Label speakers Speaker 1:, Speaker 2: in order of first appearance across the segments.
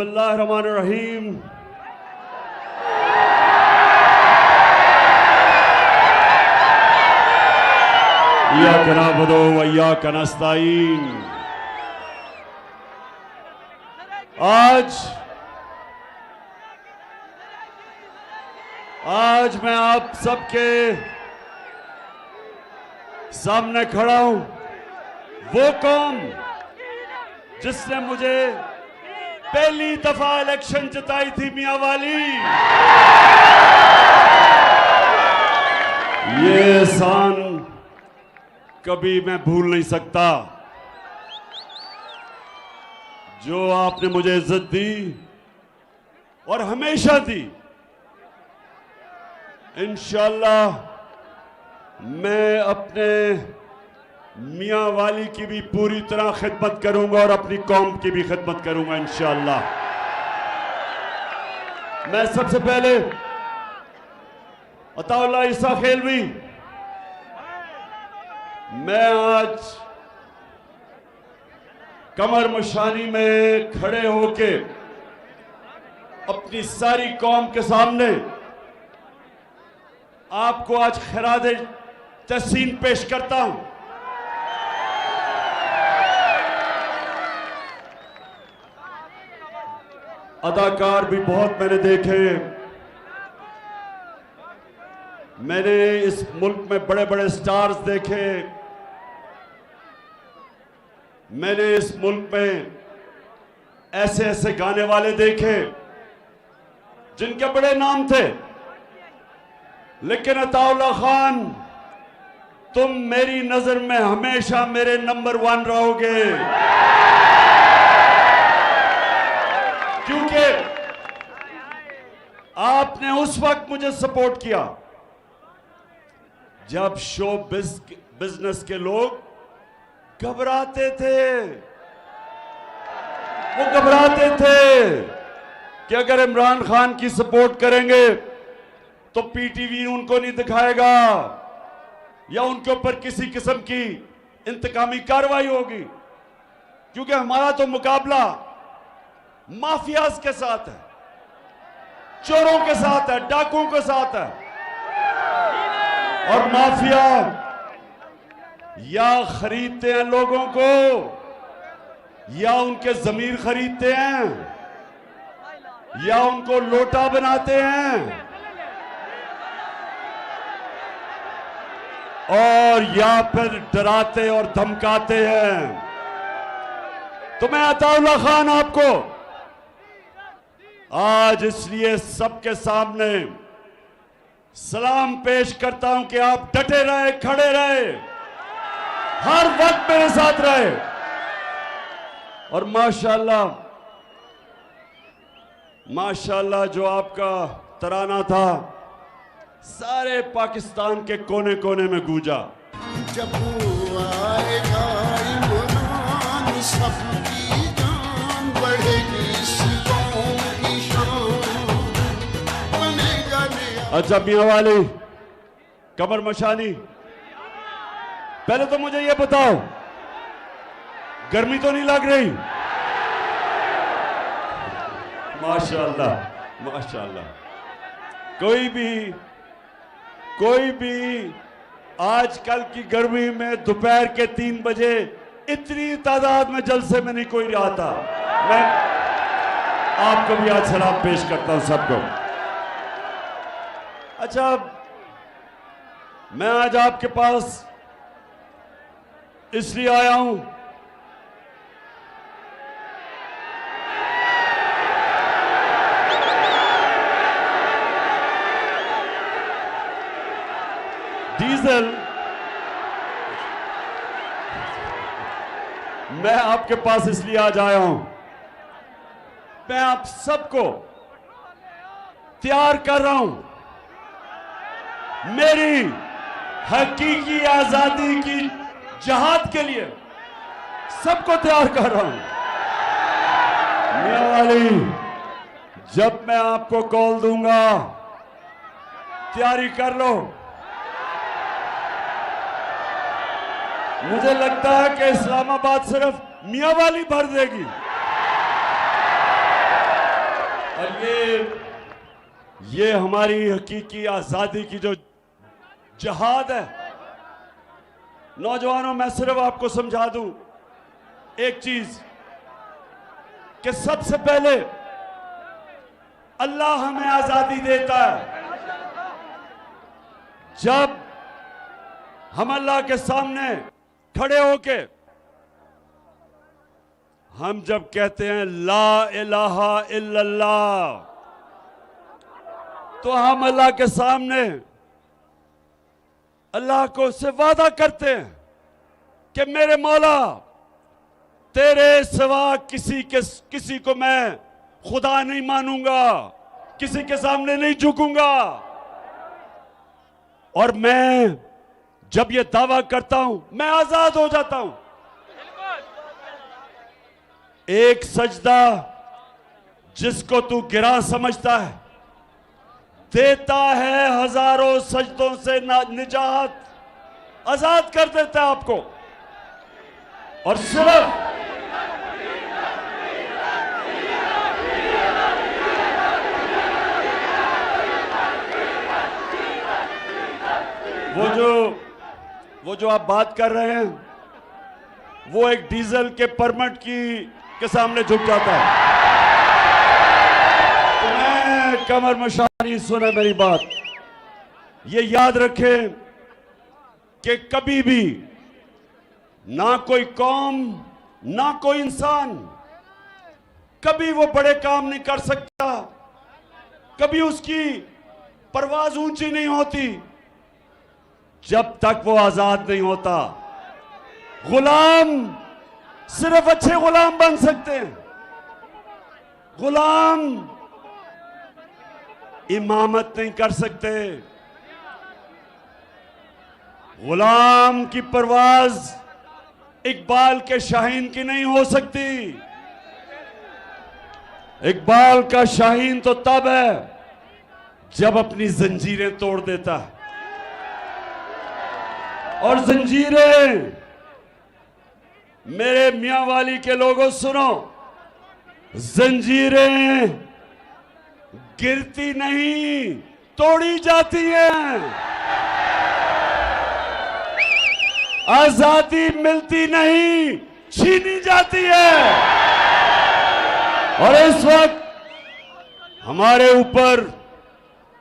Speaker 1: बिस्मिल्लाहिर्रहमानिर्रहीम। इय्याका नअबुदु व इय्याका नस्तईन। आज मैं आप सबके सामने खड़ा हूं, वो कौम जिसने मुझे पहली दफा इलेक्शन जिताई थी, मियां वाली। ये एहसान कभी मैं भूल नहीं सकता। जो आपने मुझे इज्जत दी और हमेशा दी, इंशाअल्लाह मैं अपने मियां वाली की भी पूरी तरह खिदमत करूंगा और अपनी कौम की भी खिदमत करूंगा इंशाअल्लाह। मैं सबसे पहले अताउल्लाह ईसा खेलवी, मैं आज कमर मशानी में खड़े होके अपनी सारी कौम के सामने आपको आज खिरादे तहसीन पेश करता हूं। अदाकार भी बहुत मैंने देखे। मैंने इस मुल्क में बड़े बड़े स्टार्स देखे। मैंने इस मुल्क में ऐसे ऐसे गाने वाले देखे जिनके बड़े नाम थे, लेकिन अताउल्लाह खान, तुम मेरी नजर में हमेशा मेरे नंबर 1 रहोगे, क्योंकि आपने उस वक्त मुझे सपोर्ट किया जब शो बिजनेस के लोग घबराते थे। वो घबराते थे कि अगर इमरान खान की सपोर्ट करेंगे तो पीटीवी उनको नहीं दिखाएगा या उनके ऊपर किसी किस्म की इंतकामी कार्रवाई होगी, क्योंकि हमारा तो मुकाबला माफियाज के साथ है, चोरों के साथ है, डाकुओं के साथ है। और माफिया या खरीदते हैं लोगों को या उनके जमीर खरीदते हैं या उनको लोटा बनाते हैं और या फिर डराते और धमकाते हैं। तो मैं अताउल्लाह खान आपको आज इसलिए सबके सामने सलाम पेश करता हूं कि आप डटे रहे, खड़े रहे, हर वक्त मेरे साथ रहे। और माशाल्लाह माशाल्लाह जो आपका तराना था सारे पाकिस्तान के कोने कोने में गूंजा।
Speaker 2: जब आएगा इमरान, सबकी जान बढ़ेगी, कौम की शान बनेगा नया।
Speaker 1: अच्छा मियां वाली, कमर मशानी, पहले तो मुझे ये बताओ, गर्मी तो नहीं लग रही? माशाल्लाह माशाल्लाह। कोई भी आजकल की गर्मी में दोपहर के 3 बजे इतनी तादाद में जलसे में नहीं कोई आता। मैं आपको भी आज सलाम पेश करता हूं सबको। अच्छा, मैं आज आपके पास इसलिए आया हूं डीजल, मैं आपके पास इसलिए आज आया हूं, मैं आप सबको तैयार कर रहा हूं मेरी हकीकी आजादी की जहाद के लिए। सबको तैयार कर रहा हूं। मियां वाली, जब मैं आपको कॉल दूंगा तैयारी कर लो। मुझे लगता है कि इस्लामाबाद सिर्फ मियां वाली भर देगी। और ये हमारी हकीकी आजादी की जो जहाद है। नौजवानों, मैं सिर्फ आपको समझा दूं एक चीज कि सबसे पहले अल्लाह हमें आजादी देता है। जब हम अल्लाह के सामने खड़े होके हम जब कहते हैं ला इलाहा इल्लल्लाह, तो हम अल्लाह के सामने अल्लाह को से वादा करते हैं कि मेरे मौला, तेरे सिवा किसी को मैं खुदा नहीं मानूंगा, किसी के सामने नहीं झुकूंगा। और मैं जब ये दावा करता हूं, मैं आजाद हो जाता हूं। एक सजदा जिसको तू गिरा समझता है, देता है हजारों सजदों से निजात, आजाद कर देता है आपको। और सिर्फ वो जो आप बात कर रहे हैं, वो एक डीजल के परमिट के सामने झुक जाता है। तो मैं कमर मशानी, सुने मेरी बात, ये याद रखें कि कभी भी ना कोई कौम, ना कोई इंसान कभी वो बड़े काम नहीं कर सकता, कभी उसकी परवाज ऊंची नहीं होती जब तक वो आजाद नहीं होता। गुलाम सिर्फ अच्छे गुलाम बन सकते हैं। गुलाम इमामत नहीं कर सकते। गुलाम की परवाज इकबाल के शाहीन की नहीं हो सकती। इकबाल का शाहीन तो तब है जब अपनी जंजीरें तोड़ देता है। और जंजीरें, मेरे मियां वाली के लोगों सुनो, जंजीरें गिरती नहीं, तोड़ी जाती हैं। आजादी मिलती नहीं, छीनी जाती है। और इस वक्त हमारे ऊपर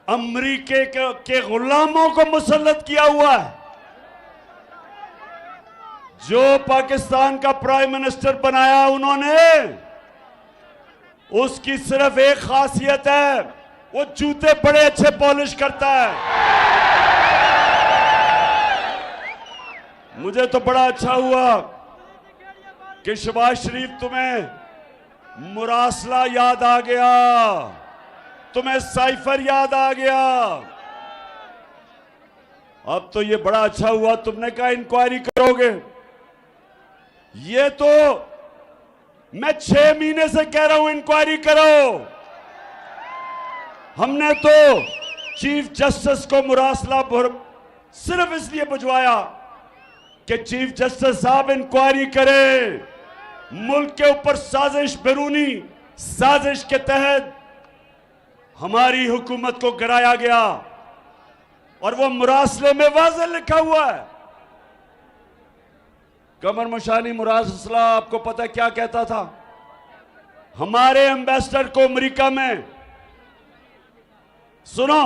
Speaker 1: अमेरिके के गुलामों को मुसल्लत किया हुआ है। जो पाकिस्तान का प्राइम मिनिस्टर बनाया उन्होंने, उसकी सिर्फ एक खासियत है, वो जूते बड़े अच्छे पॉलिश करता है। मुझे तो बड़ा अच्छा हुआ कि शहबाज शरीफ, तुम्हें मुरासला याद आ गया, तुम्हें साइफर याद आ गया। अब तो ये बड़ा अच्छा हुआ तुमने कहा इंक्वायरी करोगे। ये तो मैं 6 महीने से कह रहा हूं इंक्वायरी करो। हमने तो चीफ जस्टिस को मुरासला सिर्फ इसलिए भिजवाया कि चीफ जस्टिस साहब इंक्वायरी करें। मुल्क के ऊपर साजिश, बैरूनी साजिश के तहत हमारी हुकूमत को गिराया गया और वो मुरासले में वाज़ेह लिखा हुआ है। कमर मशानी मुरासला आपको पता है क्या कहता था? हमारे एम्बेसडर को अमेरिका में, सुनो,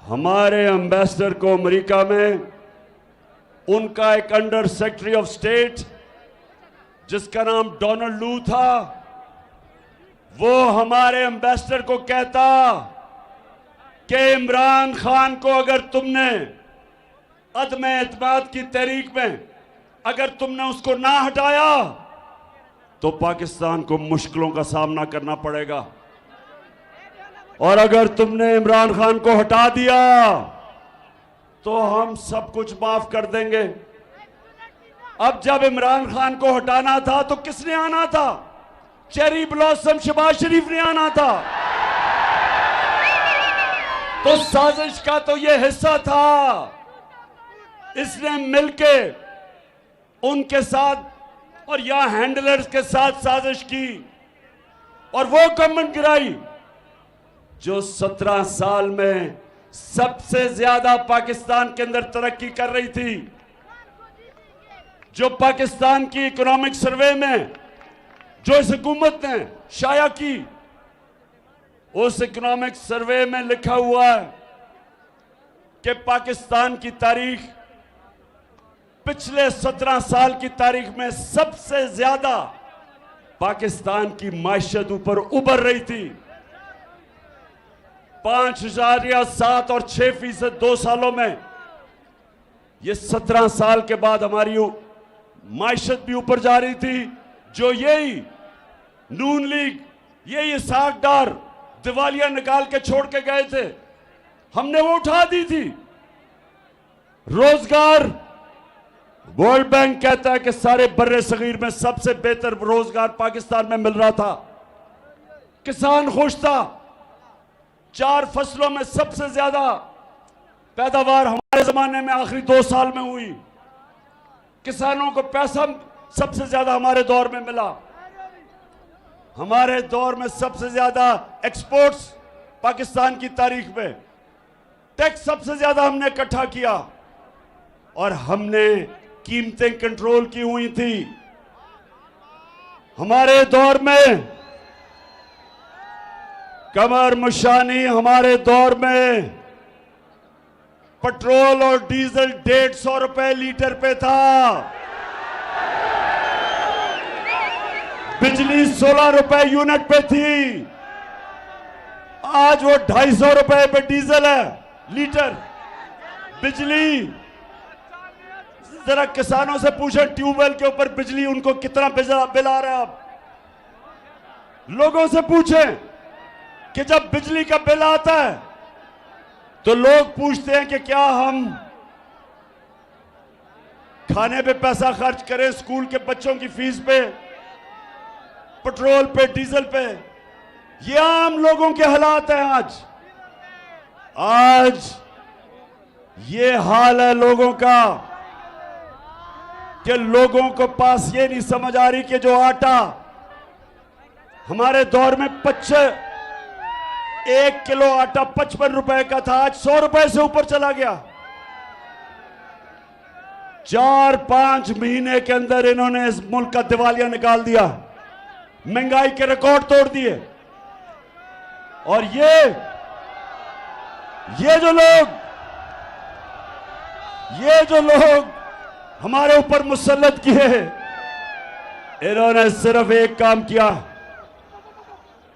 Speaker 1: हमारे एम्बेसडर को अमेरिका में उनका एक अंडर सेक्रेटरी ऑफ स्टेट जिसका नाम डोनाल्ड लू था, वो हमारे एम्बेसडर को कहता कि इमरान खान को अगर तुमने अदम एतमाद की तहरीक में अगर तुमने उसको ना हटाया तो पाकिस्तान को मुश्किलों का सामना करना पड़ेगा, और अगर तुमने इमरान खान को हटा दिया तो हम सब कुछ माफ कर देंगे। अब जब इमरान खान को हटाना था तो किसने आना था? चेरी ब्लॉसम शहबाज शरीफ ने आना था। तो साजिश का तो ये हिस्सा था। इसने मिलके उनके साथ और यहां हैंडलर्स के साथ साजिश की और वो गवर्नमेंट गिराई जो 17 साल में सबसे ज्यादा पाकिस्तान के अंदर तरक्की कर रही थी, जो पाकिस्तान की इकोनॉमिक सर्वे में जो इस हुकूमत ने शाया की, उस इकोनॉमिक सर्वे में लिखा हुआ है कि पाकिस्तान की तारीख पिछले 17 साल की तारीख में सबसे ज्यादा पाकिस्तान की मायशत ऊपर उभर रही थी। 5.7 और 6% 2 सालों में, ये 17 साल के बाद हमारी मायशत भी ऊपर जा रही थी। जो यही नून लीग, यही साख डार दिवालिया निकाल के छोड़ के गए थे, हमने वो उठा दी थी। रोजगार, वर्ल्ड बैंक कहता है कि सारे बर्रे सगीर में सबसे बेहतर रोजगार पाकिस्तान में मिल रहा था। किसान खुश था। 4 फसलों में सबसे ज्यादा पैदावार हमारे जमाने में आखिरी 2 साल में हुई। किसानों को पैसा सबसे ज्यादा हमारे दौर में मिला। हमारे दौर में सबसे ज्यादा एक्सपोर्ट्स पाकिस्तान की तारीख में, टैक्स सबसे ज्यादा हमने इकट्ठा किया और हमने कीमतें कंट्रोल की हुई थी। हमारे दौर में कमर मुशानी, हमारे दौर में पेट्रोल और डीजल 150 रुपए लीटर पे था। बिजली 16 रुपए यूनिट पे थी। आज वो 250 रुपए पे डीजल है लीटर। बिजली, जरा किसानों से पूछें ट्यूबवेल के ऊपर बिजली उनको कितना बिल आ रहा है। अब लोगों से पूछें कि जब बिजली का बिल आता है तो लोग पूछते हैं कि क्या हम खाने पे पैसा खर्च करें, स्कूल के बच्चों की फीस पे, पेट्रोल पे, डीजल पे। ये आम लोगों के हालात हैं आज ये हाल है लोगों का कि लोगों को पास ये नहीं समझ आ रही कि जो आटा हमारे दौर में 1 किलो आटा 55 रुपए का था, आज 100 रुपए से ऊपर चला गया। 4-5 महीने के अंदर इन्होंने इस मुल्क का दिवालिया निकाल दिया, महंगाई के रिकॉर्ड तोड़ दिए। और ये जो लोग हमारे ऊपर मुसल्लत किए, इन्होंने सिर्फ एक काम किया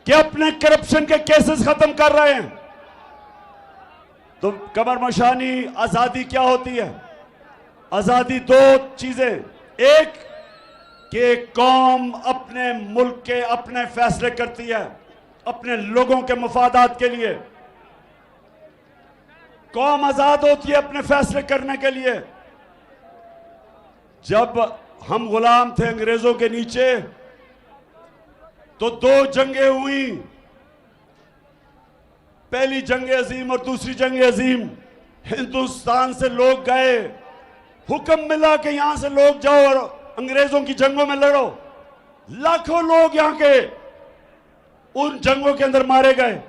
Speaker 1: कि अपने करप्शन के केसेस खत्म कर रहे हैं। तो कमर मशानी, आजादी क्या होती है? आजादी 2 चीजें। एक कि कौम अपने मुल्क के अपने फैसले करती है, अपने लोगों के मफादात के लिए। कौम आजाद होती है अपने फैसले करने के लिए। जब हम गुलाम थे अंग्रेजों के नीचे तो 2 जंगें हुई, पहली जंग अजीम और दूसरी जंग अजीम। हिंदुस्तान से लोग गए, हुक्म मिला कि यहां से लोग जाओ और अंग्रेजों की जंगों में लड़ो। लाखों लोग यहां के उन जंगों के अंदर मारे गए।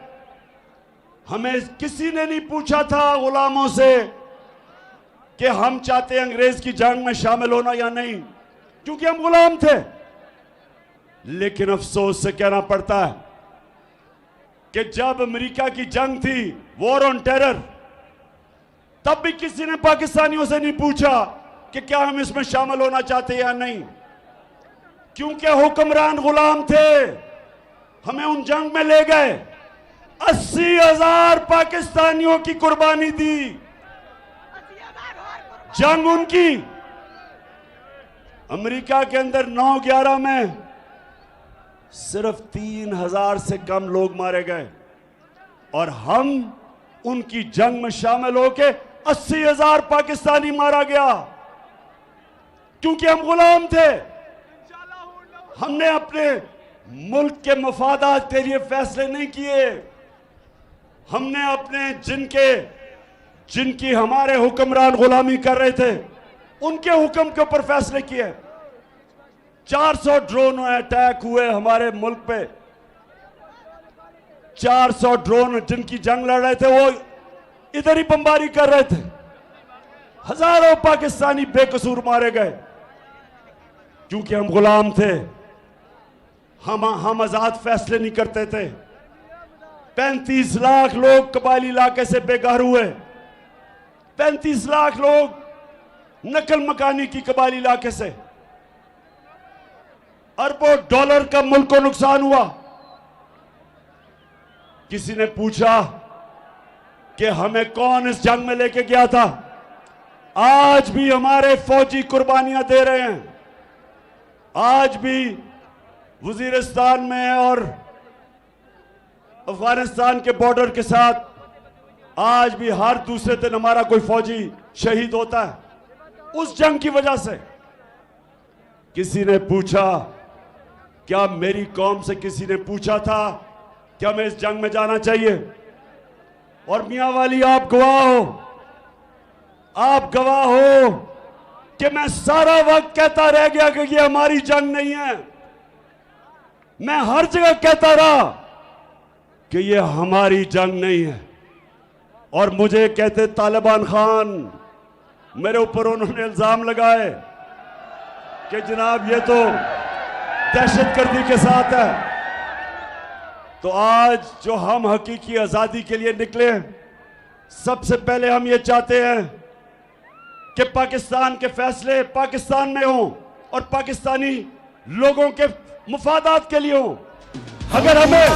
Speaker 1: हमें किसी ने नहीं पूछा था गुलामों से कि हम चाहते हैं अंग्रेज की जंग में शामिल होना या नहीं, क्योंकि हम गुलाम थे। लेकिन अफसोस से कहना पड़ता है कि जब अमेरिका की जंग थी, वॉर ऑन टेरर, तब भी किसी ने पाकिस्तानियों से नहीं पूछा कि क्या हम इसमें शामिल होना चाहते हैं या नहीं, क्योंकि हुक्मरान गुलाम थे। हमें उन जंग में ले गए, 80,000 पाकिस्तानियों की कुर्बानी दी। जंग उनकी। अमेरिका के अंदर 9/11 में सिर्फ 3,000 से कम लोग मारे गए और हम उनकी जंग में शामिल होके 80,000 पाकिस्तानी मारा गया, क्योंकि हम गुलाम थे। हमने अपने मुल्क के मफादात के लिए फैसले नहीं किए। हमने अपने जिनकी हमारे हुक्मरान गुलामी कर रहे थे, उनके हुक्म के ऊपर फैसले किए। 400 ड्रोन अटैक हुए हमारे मुल्क पे। 400 ड्रोन जिनकी जंग लड़ रहे थे वो इधर ही बमबारी कर रहे थे। हजारों पाकिस्तानी बेकसूर मारे गए क्योंकि हम गुलाम थे। हम आजाद फैसले नहीं करते थे। 35 लाख लोग कबायली इलाके से बेघर हुए। 35 लाख लोग नकल मकानी की कबायली इलाके से। अरबों डॉलर का मुल्क को नुकसान हुआ। किसी ने पूछा कि हमें कौन इस जंग में लेके गया था? आज भी हमारे फौजी कुर्बानियां दे रहे हैं। आज भी वजीरिस्तान में और अफगानिस्तान के बॉर्डर के साथ आज भी हर दूसरे दिन हमारा कोई फौजी शहीद होता है उस जंग की वजह से। किसी ने पूछा, क्या मेरी कौम से किसी ने पूछा था कि हमें इस जंग में जाना चाहिए? और मियां वाली आप गवाह हो, आप गवाह हो कि मैं सारा वक्त कहता रह गया कि ये हमारी जंग नहीं है। मैं हर जगह कहता रहा कि ये हमारी जंग नहीं है। और मुझे कहते तालिबान खान, मेरे ऊपर उन्होंने इल्जाम लगाए कि जनाब ये तो दहशतगर्दी के साथ है। तो आज जो हम हकीकी आजादी के लिए निकले, सबसे पहले हम ये चाहते हैं कि पाकिस्तान के फैसले पाकिस्तान में हों और पाकिस्तानी लोगों के मुफादात के लिए हों। अगर हमें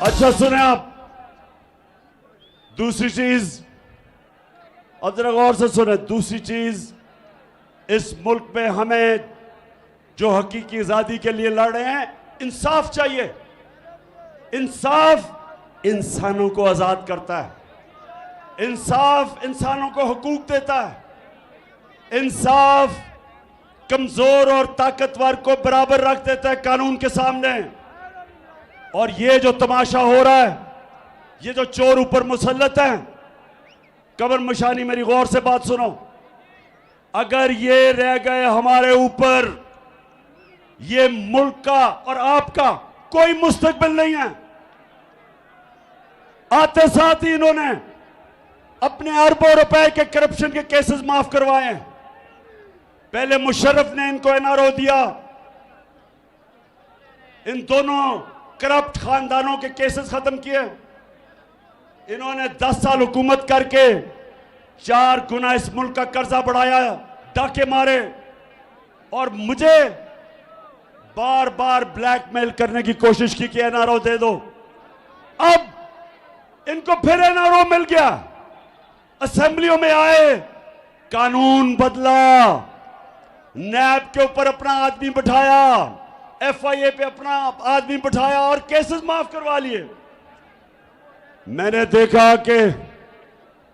Speaker 1: अच्छा सुने आप, दूसरी चीज अब जरा गौर से सुने। दूसरी चीज, इस मुल्क में हमें जो हकीकी आजादी के लिए लड़ रहे हैं, इंसाफ चाहिए। इंसाफ इंसानों को आजाद करता है। इंसाफ इंसानों को हुकूक देता है। इंसाफ कमजोर और ताकतवर को बराबर रख देता है कानून के सामने। और ये जो तमाशा हो रहा है, ये जो चोर ऊपर मुसल्लत हैं, कमर मशानी, मेरी गौर से बात सुनो। अगर ये रह गए हमारे ऊपर, ये मुल्क का और आपका कोई मुस्तकबिल नहीं है। आते साथ ही इन्होंने अपने अरबों रुपए के करप्शन के केसेस माफ करवाए हैं। पहले मुशर्रफ ने इनको एनआरओ दिया, इन दोनों करप्ट खानदानों के केसेस खत्म किए। इन्होंने 10 साल हुकूमत करके 4 गुना इस मुल्क का कर्जा बढ़ाया, डाके मारे और मुझे बार बार ब्लैकमेल करने की कोशिश की कि एनआरओ दे दो। अब इनको फिर एनआरओ मिल गया। असेंबलियों में आए, कानून बदला, नैब के ऊपर अपना आदमी बिठाया, एफआईए पे अपना आदमी बिठाया और केसेस माफ करवा लिए। मैंने देखा कि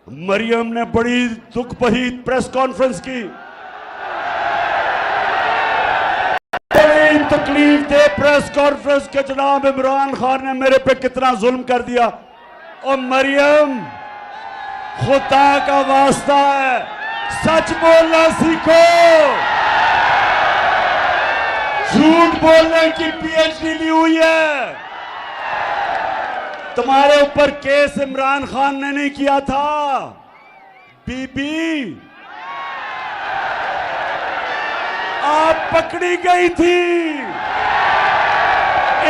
Speaker 1: मरियम ने बड़ी दुख भरी प्रेस कॉन्फ्रेंस की। बड़ी तकलीफ दे प्रेस कॉन्फ्रेंस के जनाब इमरान खान ने मेरे पे कितना जुल्म कर दिया। और मरियम, खुदा का वास्ता है, सच बोलना सीखो। झूठ बोलने की पीएचडी ली हुई है। तुम्हारे ऊपर केस इमरान खान ने नहीं किया था बीबी, आप पकड़ी गई थी।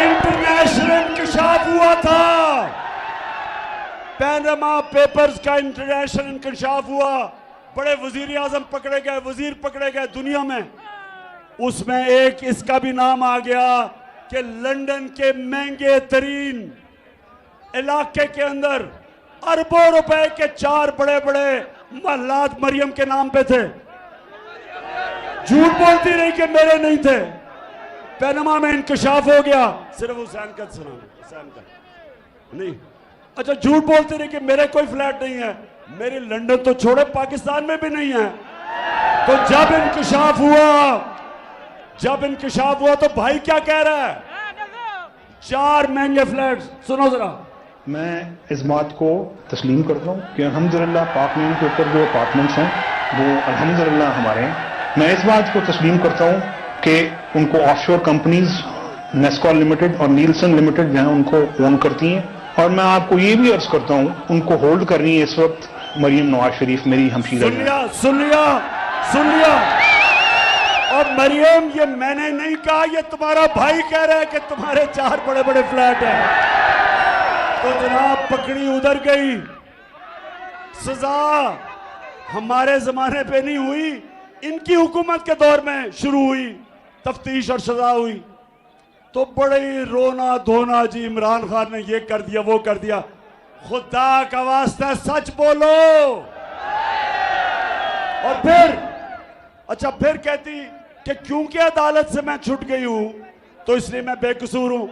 Speaker 1: इंटरनेशनल इंकशाफ हुआ था, पैनामा पेपर्स का इंटरनेशनल इंकशाफ हुआ। बड़े वजीर आजम पकड़े गए, वजीर पकड़े गए दुनिया में। उसमें एक इसका भी नाम आ गया कि लंदन के महंगे तरीन इलाके के अंदर अरबों रुपए के 4 बड़े बड़े महलात मरियम के नाम पे थे। झूठ बोलती रही कि मेरे नहीं थे। पैनामा में इंकशाफ हो गया, सिर्फ हुसैन का सुना, हुसैन का नहीं। अच्छा, झूठ बोलती रही कि मेरे कोई फ्लैट नहीं है। मेरी लंदन तो छोड़े, पाकिस्तान में भी नहीं है। तो जब इंकशाफ हुआ तो भाई क्या कह रहा है? 4 महंगे फ्लैट। सुनो जरा,
Speaker 3: मैं इस बात को तस्लीम करता हूँ कि अल्हम्दुलिल्लाह पाक मीम के ऊपर जो अपार्टमेंट्स हैं वो अल्हम्दुलिल्लाह हमारे हैं। मैं इस बात को तस्लीम करता हूँ कि उनको ऑफशोर कंपनीज नेस्कॉल लिमिटेड और नीलसन लिमिटेड जो है उनको ओन करती हैं। और मैं आपको ये भी अर्ज करता हूँ उनको होल्ड कर रही है इस वक्त मरियम नवाज शरीफ, मेरी हमशीरा।
Speaker 1: सुन लिया। और मरियम, ये मैंने नहीं कहा, ये तुम्हारा भाई कह रहा है कि तुम्हारे 4 बड़े बड़े फ्लैट हैं। तो जनाब पकड़ी उधर गई। सजा हमारे जमाने पे नहीं हुई, इनकी हुकूमत के दौर में शुरू हुई तफ्तीश और सजा हुई। तो बड़े ही रोना धोना जी, इमरान खान ने ये कर दिया वो कर दिया। खुदा का वास्ता सच बोलो। और फिर कहती कि क्योंकि अदालत से मैं छूट गई हूं तो इसलिए मैं बेकसूर हूं।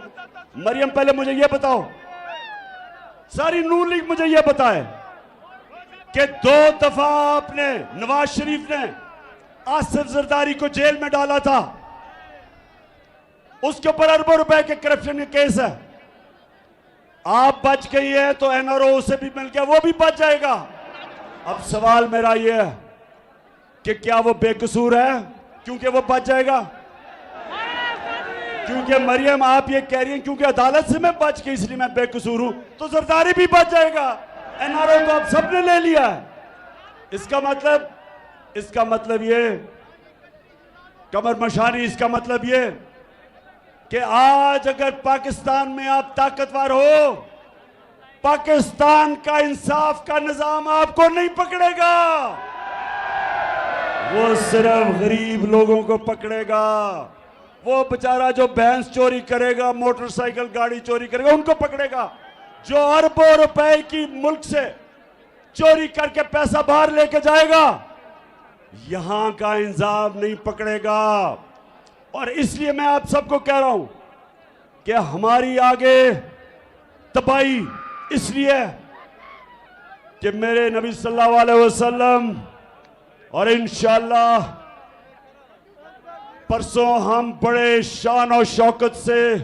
Speaker 1: मरियम, पहले मुझे यह बताओ, सारी नून लीग मुझे यह बताए कि 2 दफा आपने नवाज शरीफ ने आसिफ जरदारी को जेल में डाला था, उसके ऊपर अरबों रुपए के करप्शन के केस है। आप बच गई है तो एनआरओ से भी मिल गया, वो भी बच जाएगा। अब सवाल मेरा यह है कि क्या वो बेकसूर है क्योंकि वो बच जाएगा? क्योंकि मरियम आप ये कह रही हैं क्योंकि अदालत से मैं बच गई इसलिए मैं बेकसूर हूं, तो जरदारी भी बच जाएगा। एनआरओ तो आप सबने ले लिया है। इसका मतलब ये कमर मशानी, इसका मतलब ये कि आज अगर पाकिस्तान में आप ताकतवर हो, पाकिस्तान का इंसाफ का निजाम आपको नहीं पकड़ेगा, वो सिर्फ गरीब लोगों को पकड़ेगा। वो बेचारा जो भैंस चोरी करेगा, मोटरसाइकिल गाड़ी चोरी करेगा, उनको पकड़ेगा। जो अरबों रुपए की मुल्क से चोरी करके पैसा बाहर लेके जाएगा, यहां का इंसाफ नहीं पकड़ेगा। और इसलिए मैं आप सबको कह रहा हूं कि हमारी आगे तबाही इसलिए कि मेरे नबी सल्लल्लाहु अलैहि वसल्लम और इंशाअल्लाह परसों हम बड़े शान और शौकत से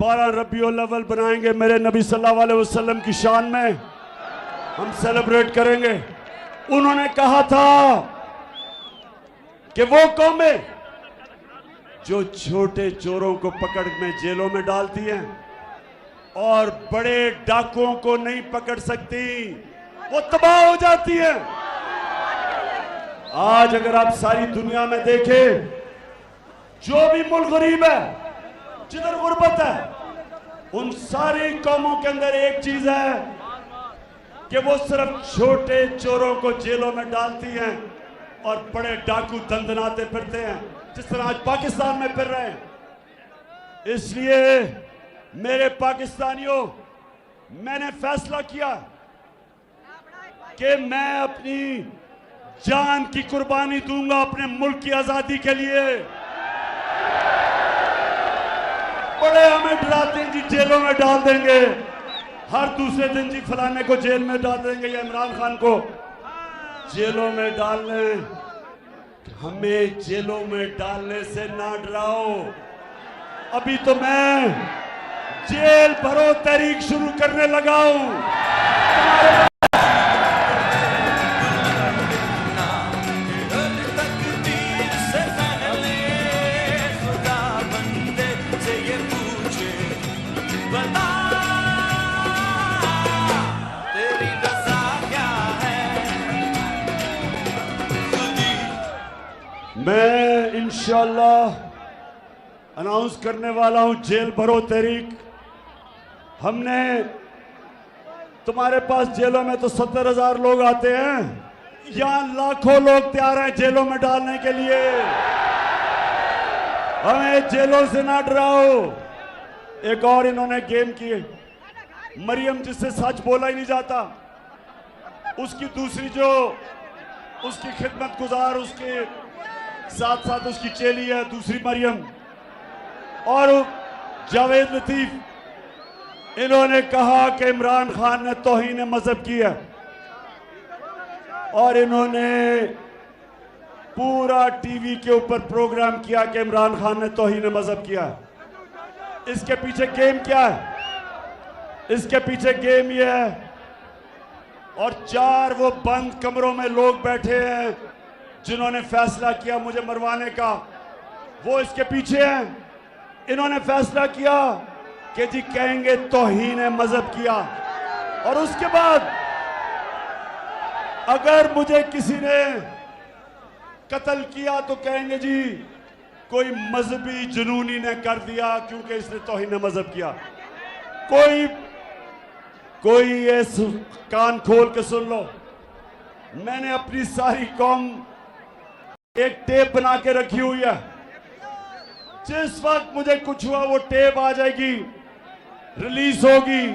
Speaker 1: 12 रबीउल अव्वल बनाएंगे। मेरे नबी सल्लल्लाहु अलैहि वसल्लम की शान में हम सेलिब्रेट करेंगे। उन्होंने कहा था कि वो कौमें जो छोटे चोरों को पकड़ में जेलों में डालती हैं और बड़े डाकुओं को नहीं पकड़ सकती, वो तबाह हो जाती हैं। आज अगर आप सारी दुनिया में देखें, जो भी मुल्क गरीब है, जिधर गुर्बत है, उन सारी कौमों के अंदर एक चीज है कि वो सिर्फ छोटे चोरों को जेलों में डालती हैं और बड़े डाकू दंदनाते फिरते हैं, जिस तरह आज पाकिस्तान में फिर रहे हैं। इसलिए मेरे पाकिस्तानियों, मैंने फैसला किया कि मैं अपनी जान की कुर्बानी दूंगा अपने मुल्क की आजादी के लिए। बड़े हमें डराते हैं जी, जेलों में डाल देंगे, हर दूसरे दिन जी फलाने को जेल में डाल देंगे या इमरान खान को जेलों में डालने। हमें जेलों में डालने से ना डराओ। अभी तो मैं जेल भरो तहरीक शुरू करने लगा हूं। मैं इंशाअल्लाह अनाउंस करने वाला हूं जेल भरो तहरीक। हमने तुम्हारे पास जेलों में तो 70,000 लोग आते हैं, यहां लाखों लोग तैयार हैं जेलों में डालने के लिए। हमें जेलों से ना डराओ। एक और इन्होंने गेम किए, मरियम जिससे सच बोला ही नहीं जाता, उसकी दूसरी जो उसकी खिदमत गुजार, उसके साथ साथ उसकी चेली है दूसरी मरियम और जावेद लतीफ, इन्होंने कहा कि इमरान खान ने तौहीन मजहब की है और इन्होंने पूरा टीवी के ऊपर प्रोग्राम किया कि इमरान खान ने तौहीन मजहब किया। इसके पीछे गेम क्या है? इसके पीछे गेम ये है, और 4 वो बंद कमरों में लोग बैठे हैं जिन्होंने फैसला किया मुझे मरवाने का, वो इसके पीछे हैं। इन्होंने फैसला किया कि जी कहेंगे तौहीन मजहब किया, और उसके बाद अगर मुझे किसी ने कत्ल किया तो कहेंगे जी कोई मजहबी जुनूनी ने कर दिया क्योंकि इसने तौहीन मजहब किया। कोई ये कान खोल के सुन लो, मैंने अपनी सारी कौम एक टेप बना के रखी हुई है। जिस वक्त मुझे कुछ हुआ वो टेप आ जाएगी, रिलीज होगी,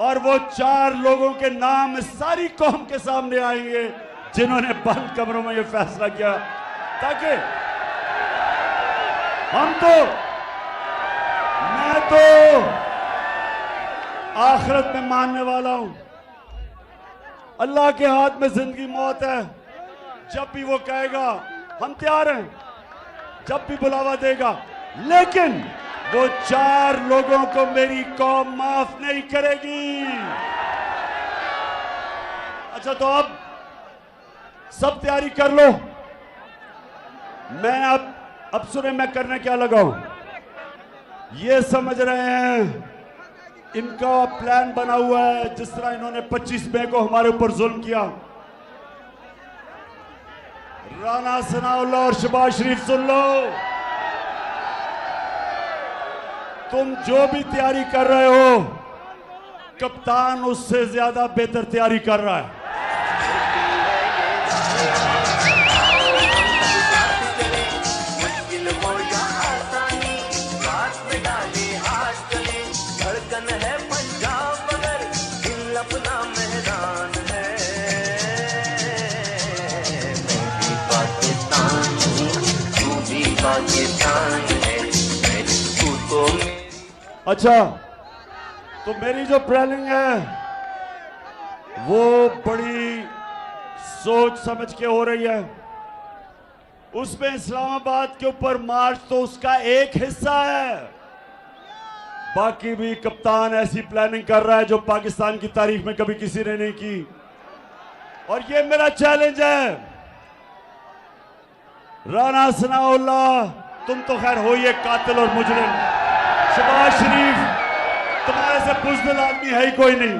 Speaker 1: और वो 4 लोगों के नाम सारी कौम के सामने आएंगे जिन्होंने बंद कमरों में ये फैसला किया, ताकि मैं तो आखिरत में मानने वाला हूं। अल्लाह के हाथ में जिंदगी मौत है। जब भी वो कहेगा हम तैयार हैं, जब भी बुलावा देगा, लेकिन वो 4 लोगों को मेरी कौम माफ नहीं करेगी। अच्छा, तो अब सब तैयारी कर लो। मैं अब सुने मैं करने क्या लगा हूं। ये समझ रहे हैं इनका प्लान बना हुआ है, जिस तरह इन्होंने 25 मई को हमारे ऊपर जुल्म किया। राना सनाउल्लाह और शहबाज शरीफ सुन लो, तुम जो भी तैयारी कर रहे हो, कप्तान उससे ज्यादा बेहतर तैयारी कर रहा है। अच्छा, तो मेरी जो प्लानिंग है वो बड़ी सोच समझ के हो रही है। उसमें इस्लामाबाद के ऊपर मार्च तो उसका एक हिस्सा है, बाकी भी कप्तान ऐसी प्लानिंग कर रहा है जो पाकिस्तान की तारीख में कभी किसी ने नहीं की। और ये मेरा चैलेंज है, राना सनाउल्लाह तुम तो खैर हो ये कातिल और मुजरिम, शहबाज शरीफ तुम्हारे से बुज़दिल आदमी है ही कोई नहीं,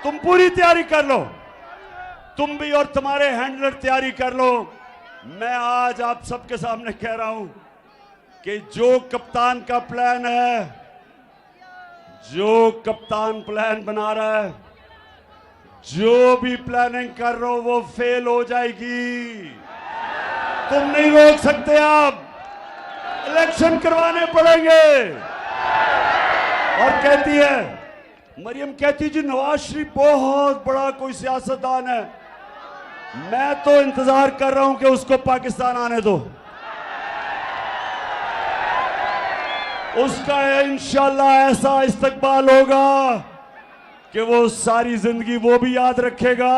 Speaker 1: तुम पूरी तैयारी कर लो, तुम भी और तुम्हारे हैंडलर तैयारी कर लो। मैं आज आप सबके सामने कह रहा हूं कि जो कप्तान का प्लान है, जो कप्तान प्लान बना रहा है, जो भी प्लानिंग कर रहे हो वो फेल हो जाएगी। तुम नहीं रोक सकते, आप इलेक्शन करवाने पड़ेंगे। और कहती है मरियम, कहती जी नवाज शरीफ बहुत बड़ा कोई सियासतदान है। मैं तो इंतजार कर रहा हूं कि उसको पाकिस्तान आने दो, उसका इंशाल्लाह ऐसा इस्तकबाल होगा कि वो सारी जिंदगी वो भी याद रखेगा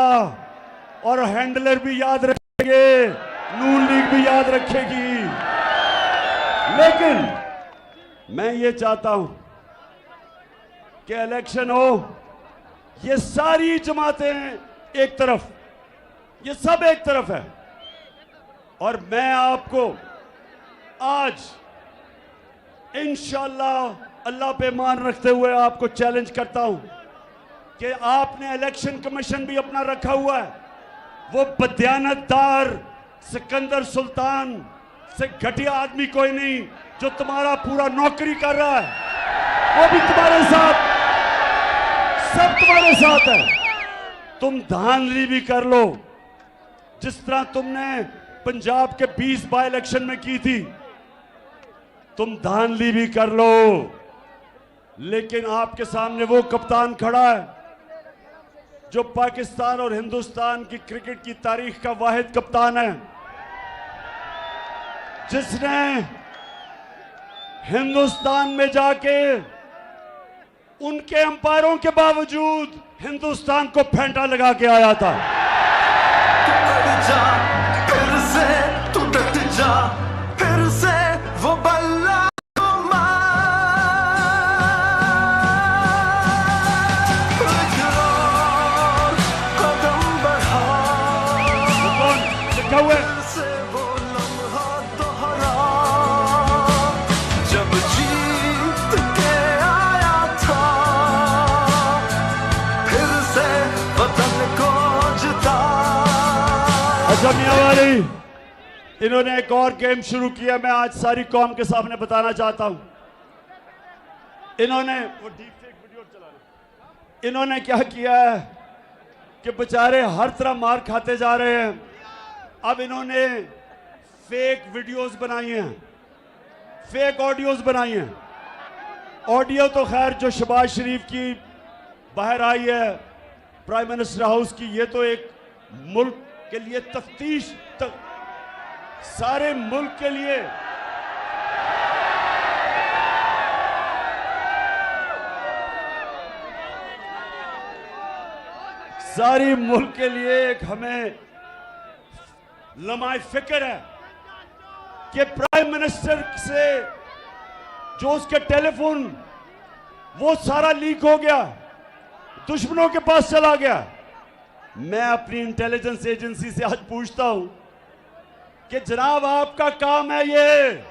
Speaker 1: और हैंडलर भी याद रखेंगे, नून लीग भी याद रखेगी। लेकिन मैं ये चाहता हूं कि इलेक्शन हो, ये सारी जमातें एक तरफ, ये सब एक तरफ है, और मैं आपको आज इंशाअल्लाह अल्लाह पे मान रखते हुए आपको चैलेंज करता हूं कि आपने इलेक्शन कमीशन भी अपना रखा हुआ है, वो बदयानतदार सिकंदर सुल्तान से घटिया आदमी कोई नहीं जो तुम्हारा पूरा नौकरी कर रहा है, वो भी तुम्हारे साथ, सब तुम्हारे साथ है। तुम धांधली भी कर लो जिस तरह तुमने पंजाब के 20 बाई इलेक्शन में की थी, तुम धांधली भी कर लो, लेकिन आपके सामने वो कप्तान खड़ा है जो पाकिस्तान और हिंदुस्तान की क्रिकेट की तारीख का वाहिद कप्तान है, जिसने हिंदुस्तान में जाके उनके अंपायरों के बावजूद हिंदुस्तान को फेंटा लगा के आया था।
Speaker 4: फिर से तू डट जा, फिर से वो बल्ला को मार।
Speaker 1: अच्छा मियां वाली, इन्होंने एक और गेम शुरू किया, मैं आज सारी कौम के सामने बताना चाहता हूं। इन्होंने वो डीप फेक वीडियो चला रहे, इन्होंने क्या किया है कि बेचारे हर तरह मार खाते जा रहे हैं। अब इन्होंने फेक वीडियोस बनाई हैं, फेक ऑडियोज बनाई हैं। ऑडियो तो खैर जो शहबाज शरीफ की बाहर आई है प्राइम मिनिस्टर हाउस की, ये तो एक मुल्क के लिए तफ्तीश सारे मुल्क के लिए सारी मुल्क के लिए एक हमें लम्हा फिक्र है कि प्राइम मिनिस्टर से जो उसके टेलीफोन वो सारा लीक हो गया, दुश्मनों के पास चला गया। मैं अपनी इंटेलिजेंस एजेंसी से आज पूछता हूं कि जनाब आपका काम है, ये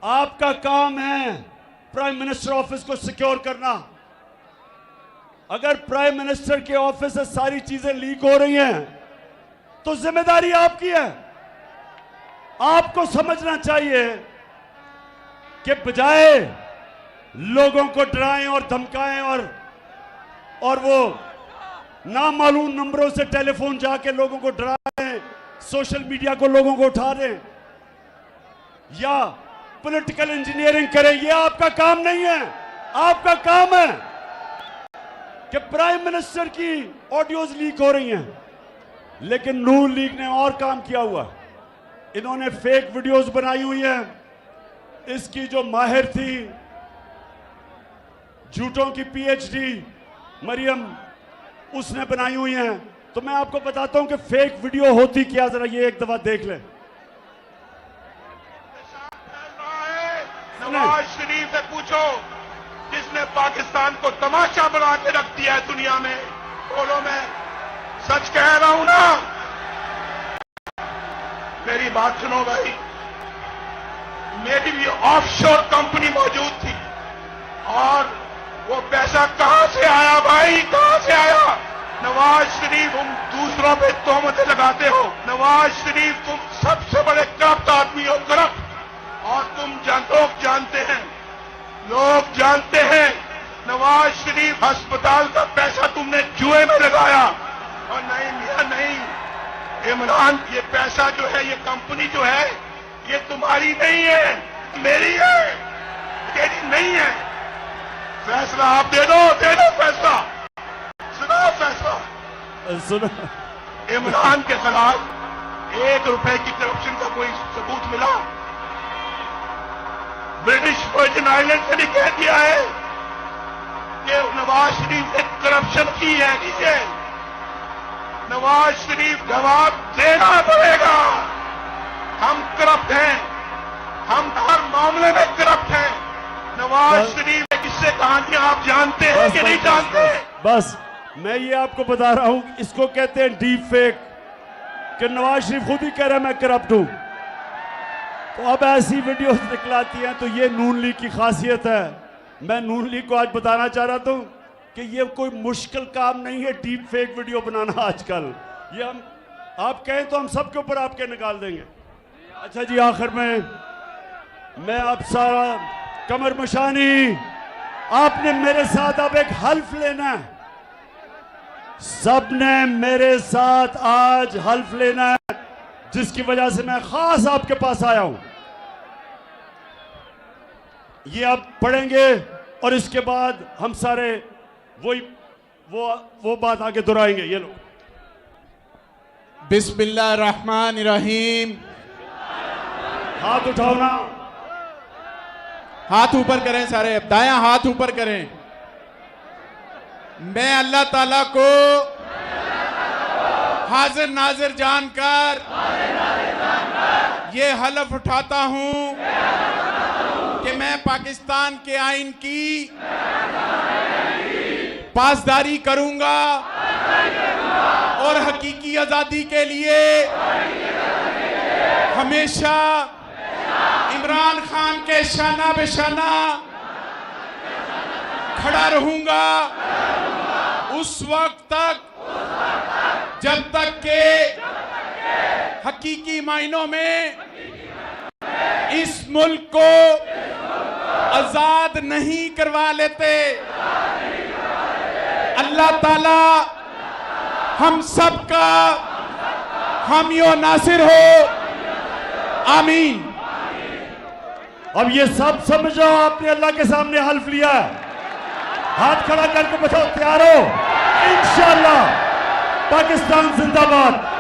Speaker 1: आपका काम है प्राइम मिनिस्टर ऑफिस को सिक्योर करना। अगर प्राइम मिनिस्टर के ऑफिस से सारी चीजें लीक हो रही हैं तो जिम्मेदारी आपकी है। आपको समझना चाहिए कि बजाय लोगों को डराएं और धमकाएं और वो नामालूम नंबरों से टेलीफोन जाके लोगों को डराएं, सोशल मीडिया को लोगों को उठा दें या पॉलिटिकल इंजीनियरिंग करें, ये आपका काम नहीं है। आपका काम है कि प्राइम मिनिस्टर की ऑडियोज लीक हो रही हैं, लेकिन नून लीग ने और काम किया हुआ। इन्होंने फेक वीडियोस बनाई हुई हैं। इसकी जो माहिर थी झूठों की पीएचडी मरियम, उसने बनाई हुई हैं। तो मैं आपको बताता हूं कि फेक वीडियो होती क्या, जरा ये एक दफा देख लें।
Speaker 4: नवाज शरीफ से पूछो, जिसने पाकिस्तान को तमाशा बना के रख दिया है दुनिया में। बोलो, मैं सच कह रहा हूं ना? मेरी बात सुनो भाई, मेरी भी ऑफशोर कंपनी मौजूद थी और वो पैसा कहां से आया भाई, कहां से आया? नवाज शरीफ, तुम दूसरों पे तोहमतें लगाते हो। नवाज शरीफ, तुम सबसे बड़े करप्ट आदमी हो, करप्ट। और तुम लोग जानते हैं, लोग जानते हैं, नवाज शरीफ अस्पताल का पैसा तुमने जुए में लगाया। और नहीं मियां नहीं, इमरान, ये पैसा जो है, ये कंपनी जो है, ये तुम्हारी नहीं है, मेरी है, तेरी नहीं है। फैसला आप दे दो फैसला, सुनाओ फैसला।
Speaker 1: सुनो,
Speaker 4: इमरान के खिलाफ 1 रुपए की करप्शन का कोई सबूत मिला? ब्रिटिश वर्जिन आइलैंड से भी कह दिया है कि नवाज शरीफ ने करप्शन की है। नीचे नवाज शरीफ जवाब देना पड़ेगा। हम करप्ट हैं, हम हर मामले में करप्ट हैं। नवाज शरीफ की किस्से कहानियां आप जानते हैं कि नहीं जानते?
Speaker 1: बस मैं ये आपको बता रहा हूं, इसको कहते हैं डीप फेक, कि नवाज शरीफ खुद ही कह रहा है मैं करप्ट हूं। तो अब ऐसी वीडियोस निकलाती हैं, तो ये नून लीग की खासियत है। मैं नून लीग को आज बताना चाह रहा था कि ये कोई मुश्किल काम नहीं है डीप फेक वीडियो बनाना आजकल। ये हम आप कहें तो हम सबके ऊपर आपके निकाल देंगे। अच्छा जी, आखिर में मैं आप सारा कमर मशानी, आपने मेरे साथ अब एक हल्फ लेना है। सबने मेरे साथ आज हल्फ लेना है, जिसकी वजह से मैं खास आपके पास आया हूं। ये आप पढ़ेंगे और इसके बाद हम सारे वो बात आगे दोहराएंगे। ये लो।
Speaker 5: बिस्मिल्लाहिर्रहमानिर्रहीम।
Speaker 1: हाथ उठाओ ना,
Speaker 5: हाथ ऊपर करें सारे, दायां हाथ ऊपर करें। मैं अल्लाह ताला को हाजिर नाजिर जानकर ये हलफ उठाता हूं कि मैं पाकिस्तान के आईन की पासदारी करूंगा और हकीकी आजादी के लिए हमेशा इमरान खान के शाना बेशाना खड़ा रहूंगा उस वक्त तक जब तक के हकीकी मायनों में इस मुल्क को आजाद नहीं करवा लेते। अल्लाह ताला हम सब का हामियो नासिर हो, आमीन।
Speaker 1: अब ये सब समझो, आपने अल्लाह के सामने हल्फ लिया है, हाथ खड़ा करके बचाओ, तैयार हो? इंशाअल्लाह पाकिस्तान जिंदाबाद।